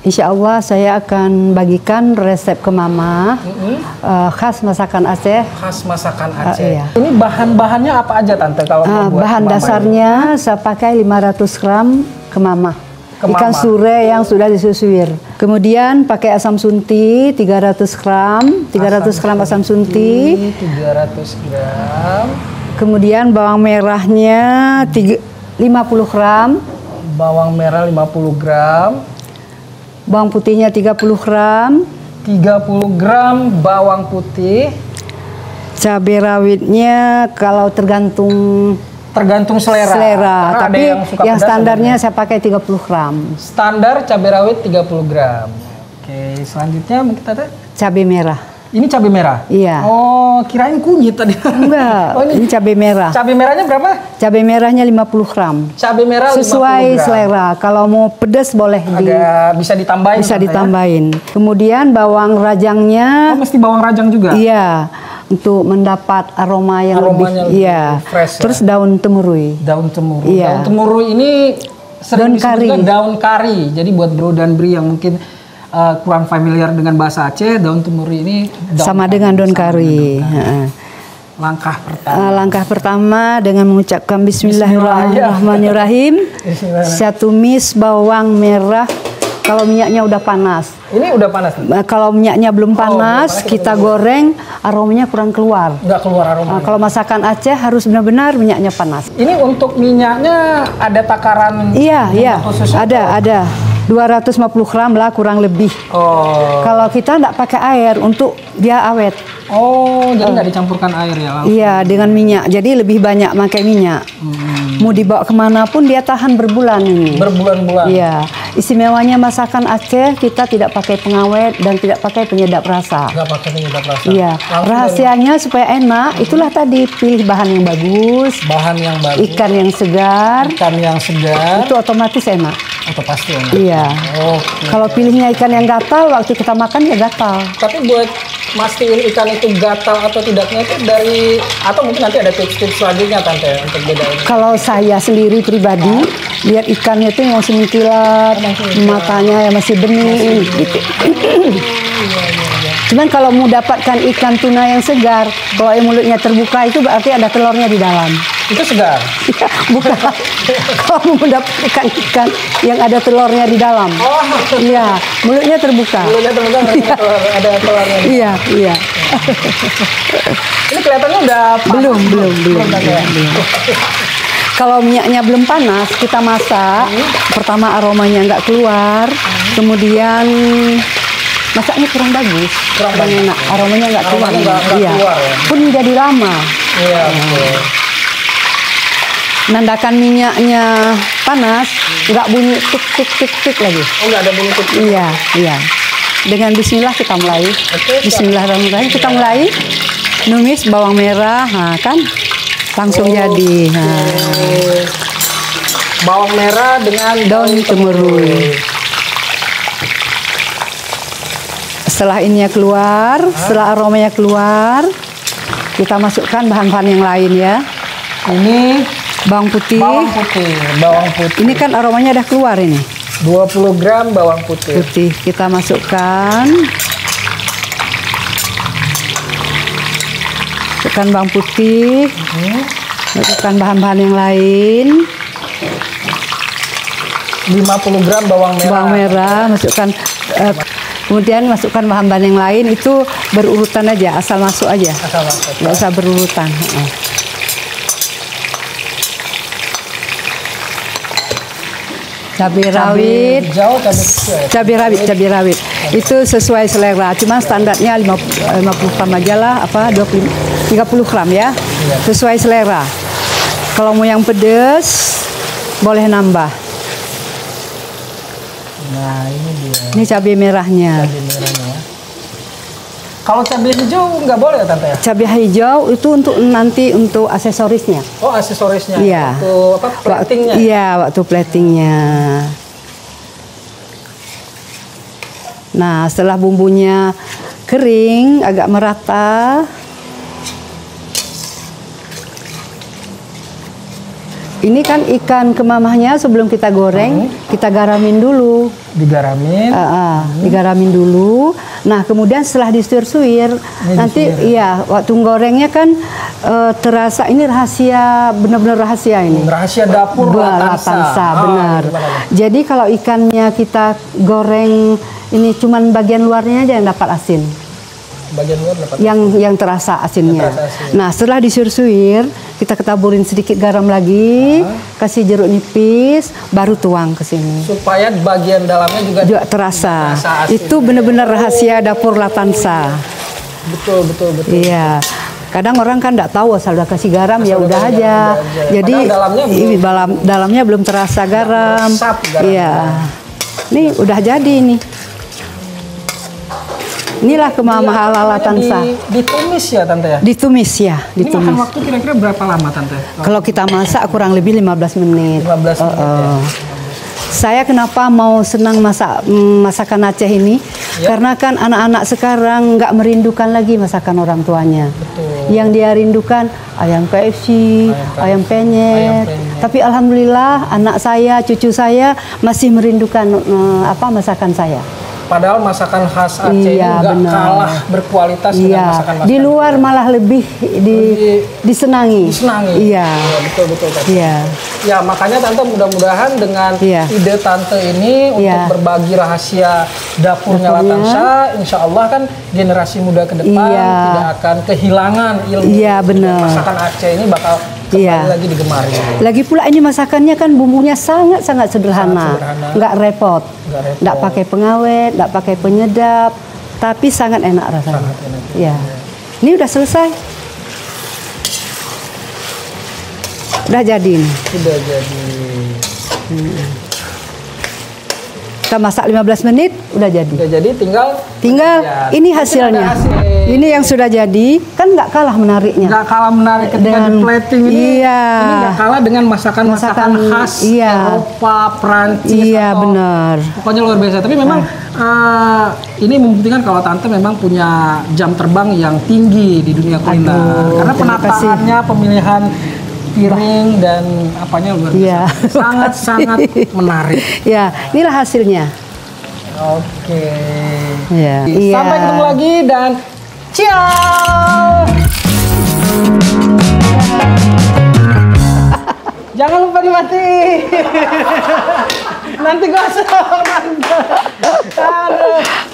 Insya Allah saya akan bagikan resep ke Mama, khas masakan Aceh. Khas masakan Aceh. Iya. Ini bahan-bahannya apa aja Tante kalau mau buat Bahan Mama dasarnya saya pakai 500 gram ke Mama. Ke Ikan Mama. sure yang sudah disusuir. Kemudian pakai asam sunti 300 gram, 300 gram asam sunti. 300 gram. Kemudian bawang merahnya 50 gram. Bawang merah 50 gram. Bawang putihnya 30 gram. 30 gram bawang putih. Cabai rawitnya kalau tergantung Tergantung selera. Karena tapi ada yang suka pedas, standarnya ada saya pakai 30 gram. standar cabai rawit 30 gram. Oke, selanjutnya mungkin Tante. Cabai merah. Ini cabai merah? Iya. Oh, kirain kunyit tadi. Enggak, Oh, ini cabai merah. Cabai merahnya berapa? Cabai merahnya 50 gram. Cabai merah 50 Sesuai gram. selera. Kalau mau pedas boleh Agak bisa ditambahin. bisa Tante, ya? ditambahin. Kemudian bawang rajangnya Oh, mesti bawang rajang juga? iya, untuk mendapat aroma yang Aromanya lebih iya. fresh, ya? Terus daun temurui. Daun temurui. Iya. Daun temurui ini sering Daun kari. disebutkan daun kari. Jadi buat bro dan bri yang mungkin kurang familiar dengan bahasa Aceh, daun temurui ini Sama dengan daun kari. Langkah pertama. Langkah pertama dengan mengucapkan Bismillahirrahmanirrahim. Saya tumis bawang merah. Kalau minyaknya udah panas. Ini udah panas nih? Kalau minyaknya belum panas, kita goreng, aromanya kurang keluar. Nggak keluar aroma. Kalau masakan Aceh harus benar-benar minyaknya panas. Ini untuk minyaknya ada takaran? Iya, khususnya? ada. 250 gram lah kurang lebih. Oh. Kalau kita nggak pakai air untuk dia awet. Oh, jadi nggak dicampurkan air ya langsung? Iya, dengan minyak. Jadi lebih banyak pakai minyak. Mau dibawa kemana pun dia tahan berbulan ini. Berbulan-bulan? Iya. Istimewanya masakan Aceh kita tidak pakai pengawet dan tidak pakai penyedap rasa. Nggak pakai penyedap rasa? Iya. Langsung Rahasianya supaya enak, itulah tadi pilih bahan yang bagus, bahan yang bagus, ikan yang segar, ikan yang segar, itu otomatis enak. atau pasti enak? Iya. Oke. Kalau pilihnya ikan yang gatal, waktu kita makan ya gatal. Tapi buat mastiin ikan itu gatal atau tidaknya itu dari, atau mungkin nanti ada tips-tips selanjutnya Tante untuk bedain. Kalau saya sendiri pribadi, lihat ikannya itu yang masih mengkilat, matanya yang masih bening, gitu. Cuman kalau mau dapatkan ikan tuna yang segar, kalau yang mulutnya terbuka itu berarti ada telurnya di dalam. Itu segar? Bukan. Kalau mau mendapatkan ikan yang ada telurnya di dalam. Oh. Iya, mulutnya terbuka. Mulutnya terbuka ada telurnya. Iya. Ini kelihatannya udah panas. Belum. Tante, ya? Kalau minyaknya belum panas, kita masak. Pertama aromanya nggak keluar, kemudian masaknya kurang bagus, kurang enak. Aromanya nggak keluar. Aromanya nggak keluar, ya? Pun jadi lama. Iya, betul. Nandakan minyaknya panas, nggak bunyi tik lagi. Oh, nggak ada bunyi tik. Iya. Dengan Bismillah kita mulai. Oke, Bismillahirrahmanirrahim kita mulai numis bawang merah, nah, kan langsung jadi. Nah. Bawang merah dengan Daun temurui. Setelah ininya keluar, setelah aromanya keluar, kita masukkan bahan-bahan yang lain ya. Ini bawang putih. Bawang putih. Ini kan aromanya udah keluar ini. 20 gram bawang putih. Kita masukkan. Masukkan bawang putih. Masukkan bahan-bahan yang lain. 50 gram bawang merah. Bawang merah, masukkan. Kemudian masukkan bahan-bahan yang lain, itu berurutan aja, asal masuk aja. Asal masuk. Nggak usah berurutan. Cabai rawit, hijau, cabai rawit. Itu sesuai selera. Cuma standarnya 50 gram aja lah, 30 gram ya. Sesuai selera. Kalau mau yang pedes, boleh nambah. Nah, ini dia. Ini cabai merahnya. Cabai merahnya. Kalau cabai hijau nggak boleh ya Tante ya? Cabai hijau itu untuk nanti untuk aksesorisnya. Oh, aksesorisnya. Iya. Untuk apa? Platingnya. Iya, waktu platingnya. Nah, setelah bumbunya kering, agak merata, ini kan ikan kemamahnya sebelum kita goreng, kita garamin dulu. Digaramin. Digaramin dulu. Nah, kemudian setelah disuir-suir, nanti iya waktu gorengnya kan terasa, ini rahasia, benar-benar rahasia ini. Rahasia dapur Latansa. Benar. Jadi kalau ikannya kita goreng ini cuman bagian luarnya aja yang dapat asin. Bagian luar dapat yang terasa asinnya. Nah, setelah disuir-suir, kita ketaburin sedikit garam lagi, kasih jeruk nipis, baru tuang ke sini. Supaya bagian dalamnya juga terasa. Itu benar-benar rahasia dapur Latansa. Betul. Iya. Kadang orang kan nggak tahu asal udah kasih garam ya udah aja. Jadi dalamnya belum terasa garam. Iya. Nih udah jadi nih. Inilah kemamah ala Latansa. Ditumis ya Tante ya? Ditumis ya. Ini makan waktu kira-kira berapa lama Tante? Kalau kita masak kurang lebih 15 menit. 15 menit ya? Saya kenapa mau senang masakan Aceh ini? Ya. Karena kan anak-anak sekarang nggak merindukan lagi masakan orang tuanya. Betul. Yang dia rindukan ayam KFC, ayam penyet. Tapi alhamdulillah anak saya, cucu saya masih merindukan masakan saya. Padahal masakan khas Aceh ini nggak kalah berkualitas dengan masakan di luar malah lebih disenangi. Iya. Betul. Iya. Ya makanya Tante mudah-mudahan dengan ide Tante ini untuk berbagi rahasia dapurnya Latansa, insya Allah kan generasi muda ke depan tidak akan kehilangan ilmu. Iya benar. Masakan Aceh ini bakal kembali lagi digemari. Lagi pula ini masakannya kan bumbunya sangat sederhana, nggak repot, nggak pakai pengawet, nggak pakai penyedap, tapi sangat enak rasanya. Ya, ini udah selesai, udah jadi nih. Sudah jadi. Kita masak 15 menit, udah jadi. Udah jadi, tinggal ini hasilnya. Ini yang sudah jadi, kan nggak kalah menariknya. Nggak kalah menarik ketika di plating ini. Iya. Ini nggak kalah dengan masakan khas Eropa, Prancis. Iya benar. Pokoknya luar biasa. Tapi memang ini membuktikan kalau Tante memang punya jam terbang yang tinggi di dunia kuliner. Karena penataannya, pemilihan piring dan apanya luar biasa. Sangat-sangat menarik. Ya, inilah hasilnya. Oke. Ya. Sampai ketemu lagi dan ciao. Jangan lupa dimatiin. Nanti gosong. Aduh.